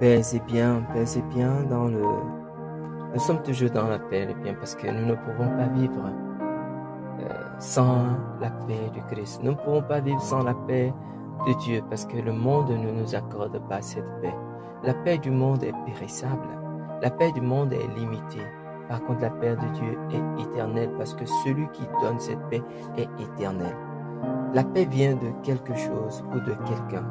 Paix c'est bien dans le... Nous sommes toujours dans la paix et bien parce que nous ne pouvons pas vivre sans la paix du Christ. Nous ne pouvons pas vivre sans la paix de Dieu parce que le monde ne nous accorde pas cette paix. La paix du monde est périssable. La paix du monde est limitée. Par contre, la paix de Dieu est éternelle parce que celui qui donne cette paix est éternel. La paix vient de quelque chose ou de quelqu'un.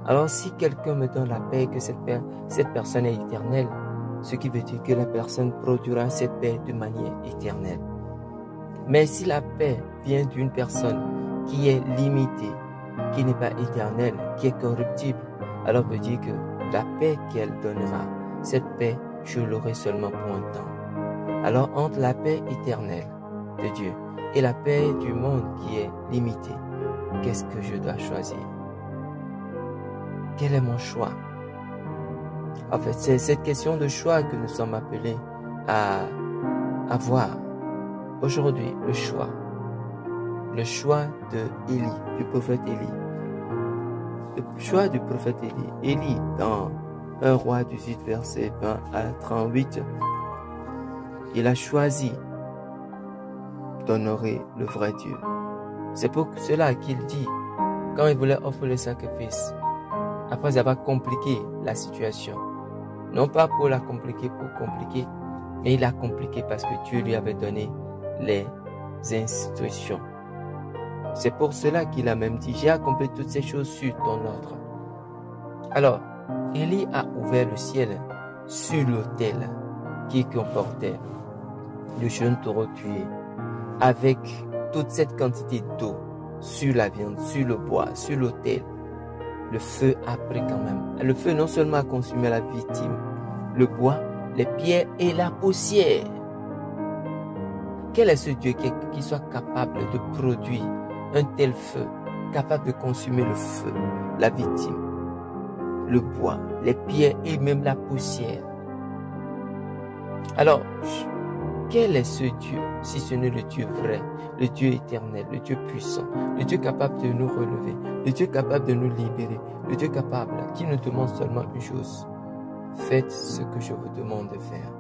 Alors, si quelqu'un me donne la paix et que cette personne est éternelle, ce qui veut dire que la personne produira cette paix de manière éternelle. Mais si la paix vient d'une personne qui est limitée, qui n'est pas éternelle, qui est corruptible, alors veut dire que la paix qu'elle donnera, cette paix, je l'aurai seulement pour un temps. Alors, entre la paix éternelle de Dieu et la paix du monde qui est limitée, qu'est-ce que je dois choisir? Quel est mon choix? En fait, c'est cette question de choix que nous sommes appelés à avoir. Aujourd'hui, le choix. Le choix de Élie, du prophète Élie. Le choix du prophète Élie. Élie, dans 1 Roi 18, verset 20 à 38, il a choisi d'honorer le vrai Dieu. C'est pour cela qu'il dit, quand il voulait offrir le sacrifice, après avoir compliqué la situation, non pas pour la compliquer pour compliquer, mais il a compliqué parce que Dieu lui avait donné les instructions. C'est pour cela qu'il a même dit, j'ai accompli toutes ces choses sur ton ordre. Alors, Élie a ouvert le ciel sur l'autel qui comportait le jeune taureau tué, avec toute cette quantité d'eau sur la viande, sur le bois, sur l'autel. Le feu a pris quand même. Le feu non seulement a consumé la victime, le bois, les pierres et la poussière. Quel est ce Dieu qui soit capable de produire un tel feu, capable de consumer le feu, la victime, le bois, les pierres et même la poussière? Alors, quel est ce Dieu, si ce n'est le Dieu vrai, le Dieu éternel, le Dieu puissant, le Dieu capable de nous relever, le Dieu capable de nous libérer, le Dieu capable qui nous demande seulement une chose: faites ce que je vous demande de faire.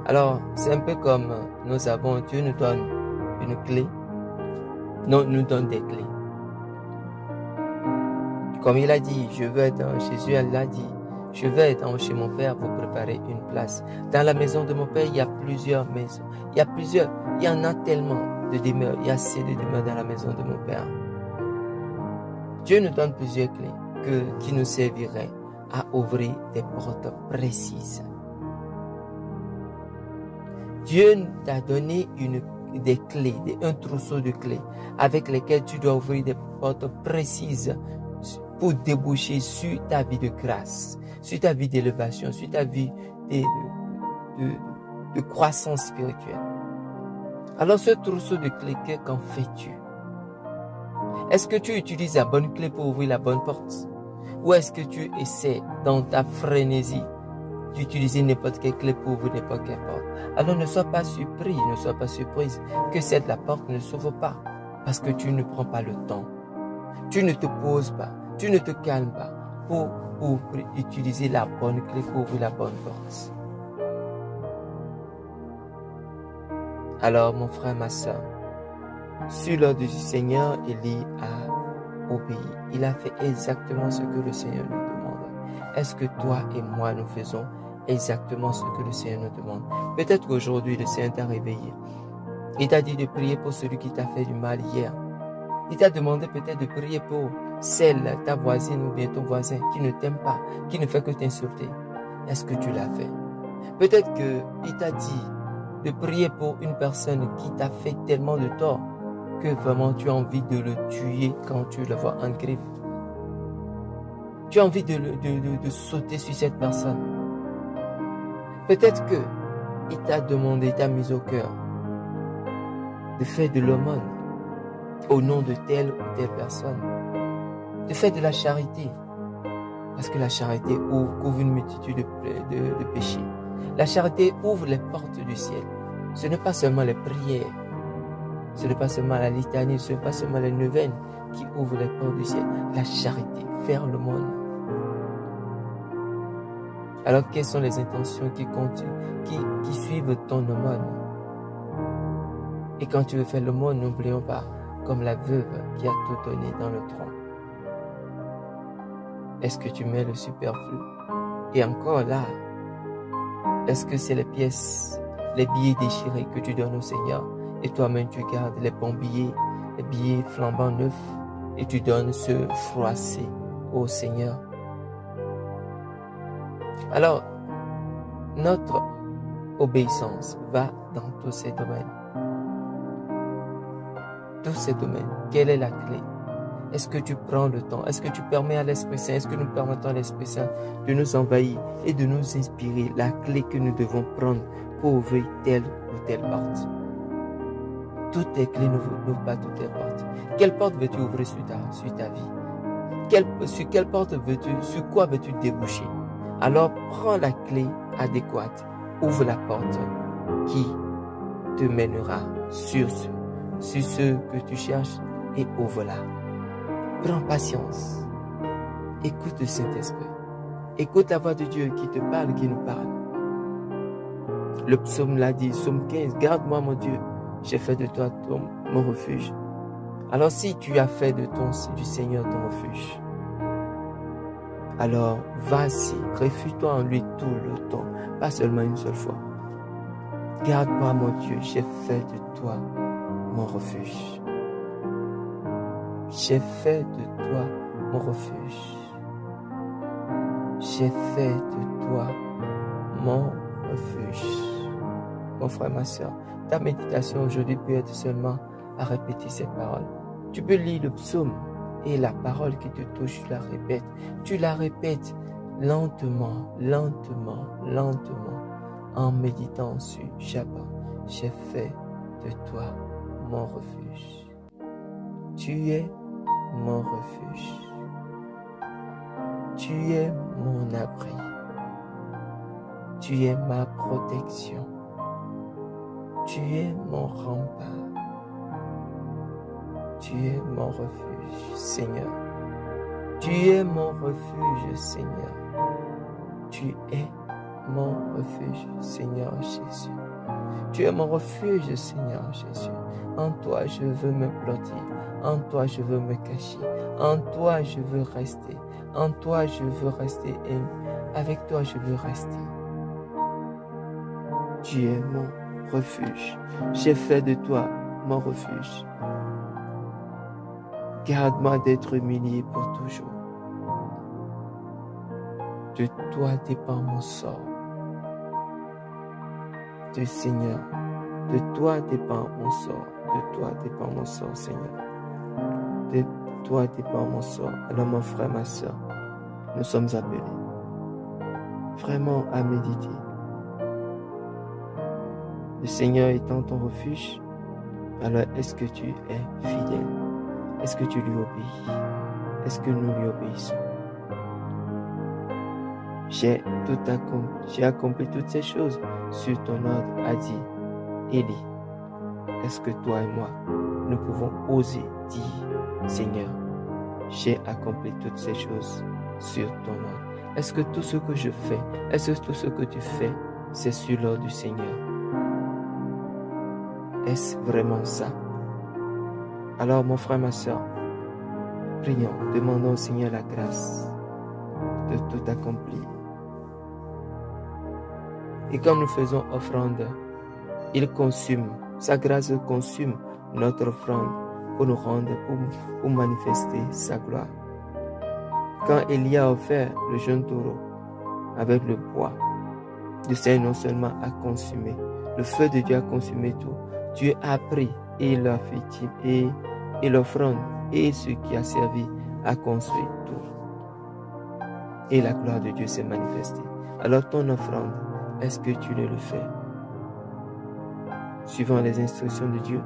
Alors, c'est un peu comme Dieu nous donne une clé, non, nous donne des clés. Comme il a dit, Jésus l'a dit, je vais chez mon Père vous préparer une place. Dans la maison de mon Père, il y a plusieurs maisons. Il y en a tellement de demeures. Il y a assez de demeures dans la maison de mon Père. Dieu nous donne plusieurs clés qui nous serviraient à ouvrir des portes précises. Dieu t'a donné des clés, un trousseau de clés avec lesquelles tu dois ouvrir des portes précises pour déboucher sur ta vie de grâce, sur ta vie d'élévation, sur ta vie de croissance spirituelle. Alors ce trousseau de clés, qu'en fais-tu? Est-ce que tu utilises la bonne clé pour ouvrir la bonne porte? Ou est-ce que tu essaies dans ta frénésie d'utiliser n'importe quelle clé pour ouvrir n'importe quelle porte? Alors ne sois pas surpris, ne sois pas surprise que la porte ne s'ouvre pas parce que tu ne prends pas le temps. Tu ne te poses pas, tu ne te calmes pas pour utiliser la bonne clé pour ouvrir la bonne porte. Alors mon frère, ma soeur, sur l'ordre du Seigneur, Élie a obéi. Il a fait exactement ce que le Seigneur lui demande. Est-ce que toi et moi nous faisons exactement ce que le Seigneur nous demande? Peut-être qu'aujourd'hui le Seigneur t'a réveillé. Il t'a dit de prier pour celui qui t'a fait du mal hier. Il t'a demandé peut-être de prier pour ta voisine ou bien ton voisin qui ne t'aime pas, qui ne fait que t'insulter. Est-ce que tu l'as fait? Peut-être qu'il t'a dit de prier pour une personne qui t'a fait tellement de tort que vraiment tu as envie de le tuer quand tu le vois en griffe. Tu as envie de sauter sur cette personne. Peut-être qu'il t'a demandé, il t'a mis au cœur de faire de l'aumône au nom de telle ou telle personne, de faire de la charité, parce que la charité couvre une multitude de péchés. La charité ouvre les portes du ciel. Ce n'est pas seulement les prières, ce n'est pas seulement la litanie, ce n'est pas seulement les neuvaines qui ouvrent les portes du ciel. La charité, faire le monde. Alors, quelles sont les intentions qui suivent ton aumône? Et quand tu veux faire l'aumône, n'oublions pas, comme la veuve qui a tout donné dans le tronc. Est-ce que tu mets le superflu? Et encore là, est-ce que c'est les pièces, les billets déchirés que tu donnes au Seigneur et toi-même tu gardes les bons billets, les billets flambant neufs et tu donnes ceux froissés au Seigneur? Alors, notre obéissance va dans tous ces domaines. Tous ces domaines. Quelle est la clé? Est-ce que tu prends le temps? Est-ce que tu permets à l'Esprit Saint? Est-ce que nous permettons à l'Esprit Saint de nous envahir et de nous inspirer la clé que nous devons prendre pour ouvrir telle ou telle porte? Toutes les clés n'ouvrent pas toutes les portes. Quelle porte veux-tu ouvrir sur ta vie? Sur quelle porte sur quoi veux-tu déboucher? Alors prends la clé adéquate, ouvre la porte qui te mènera sur ce que tu cherches et ouvre-la. Prends patience. Écoute le Saint-Esprit. Écoute la voix de Dieu qui te parle, qui nous parle. Le psaume l'a dit, psaume 15, garde-moi mon Dieu, j'ai fait de toi mon refuge. Alors si tu as fait du Seigneur ton refuge, alors vas-y, réfugie-toi en lui tout le temps, pas seulement une seule fois. Garde-moi mon Dieu, j'ai fait de toi mon refuge. J'ai fait de toi mon refuge. J'ai fait de toi mon refuge. Mon frère, ma soeur, ta méditation aujourd'hui peut être seulement à répéter ces paroles. Tu peux lire le psaume et la parole qui te touche, tu la répètes. Tu la répètes lentement, lentement, lentement, en méditant sur Shabbat. J'ai fait de toi mon refuge. Tu es mon refuge. Tu es mon abri. Tu es ma protection. Tu es mon rempart. Tu es mon refuge, Seigneur. Tu es mon refuge, Seigneur. Tu es mon refuge, Seigneur Jésus. Tu es mon refuge, Seigneur Jésus. En toi, je veux me blottir. En toi, je veux me cacher. En toi, je veux rester. En toi, je veux rester. Et avec toi, je veux rester. Tu es mon refuge. J'ai fait de toi mon refuge. Garde-moi d'être humilié pour toujours. De toi dépend mon sort. Du Seigneur, de toi dépend mon sort. De toi dépend mon sort, Seigneur. De toi dépend mon sort. Alors mon frère, ma soeur, nous sommes appelés vraiment à méditer. Le Seigneur étant ton refuge, alors est-ce que tu es fidèle? Est-ce que tu lui obéis? Est-ce que nous lui obéissons? J'ai tout accompli. J'ai accompli toutes ces choses sur ton ordre, a dit Élie. Est-ce que toi et moi, nous pouvons oser dire, Seigneur, j'ai accompli toutes ces choses sur ton ordre? Est-ce que tout ce que je fais, est-ce que tout ce que tu fais, c'est sur l'ordre du Seigneur? Est-ce vraiment ça? Alors, mon frère, ma soeur, prions, demandons au Seigneur la grâce de tout accomplir. Et quand nous faisons offrande, il consume, sa grâce consume notre offrande pour nous rendre, pour manifester sa gloire. Quand Élie a offert le jeune taureau avec le bois, le Seigneur non seulement a consumé, le feu de Dieu a consumé tout. Dieu a pris et l'a fait et l'offrande et ce qui a servi a construit tout. Et la gloire de Dieu s'est manifestée. Alors ton offrande, est-ce que tu le fais suivant les instructions de Dieu?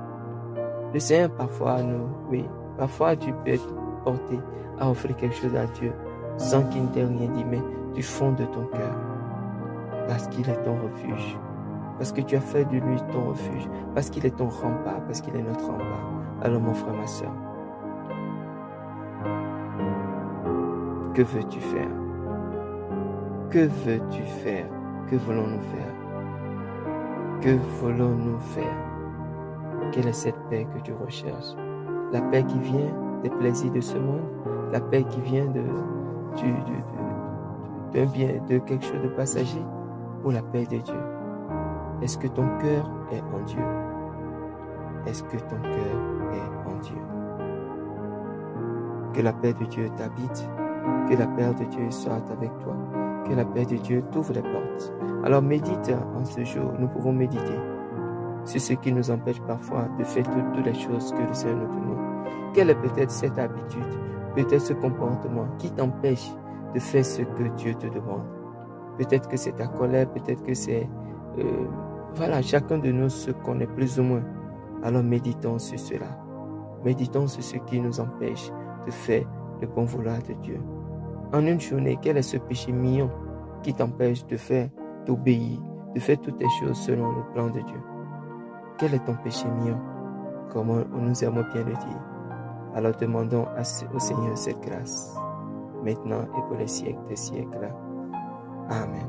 Le Seigneur parfois tu peux être porté à offrir quelque chose à Dieu sans qu'il ne t'ait rien dit, mais du fond de ton cœur, parce qu'il est ton refuge, parce que tu as fait de lui ton refuge, parce qu'il est ton rempart, parce qu'il est notre rempart. Alors mon frère, ma soeur, que veux-tu faire? Que veux-tu faire? Que voulons-nous faire? Que voulons-nous faire? Quelle est cette paix que tu recherches? La paix qui vient des plaisirs de ce monde? La paix qui vient d'un bien, de quelque chose de passager? Ou la paix de Dieu? Est-ce que ton cœur est en Dieu? Est-ce que ton cœur est en Dieu? Que la paix de Dieu t'habite, que la paix de Dieu soit avec toi, que la paix de Dieu t'ouvre les portes. Alors médite en ce jour, nous pouvons méditer sur ce qui nous empêche parfois de faire toutes les choses que le Seigneur nous demande. Quelle est peut-être cette habitude, peut-être ce comportement qui t'empêche de faire ce que Dieu te demande? Peut-être que c'est ta colère, peut-être que c'est... voilà, chacun de nous se connaît plus ou moins. Alors méditons sur cela. Méditons sur ce qui nous empêche de faire le bon vouloir de Dieu. En une journée, quel est ce péché mignon qui t'empêche de faire, d'obéir, de faire toutes les choses selon le plan de Dieu? Quel est ton péché mignon? Comme nous aimons bien le dire. Alors demandons au Seigneur cette grâce, maintenant et pour les siècles des siècles. Amen.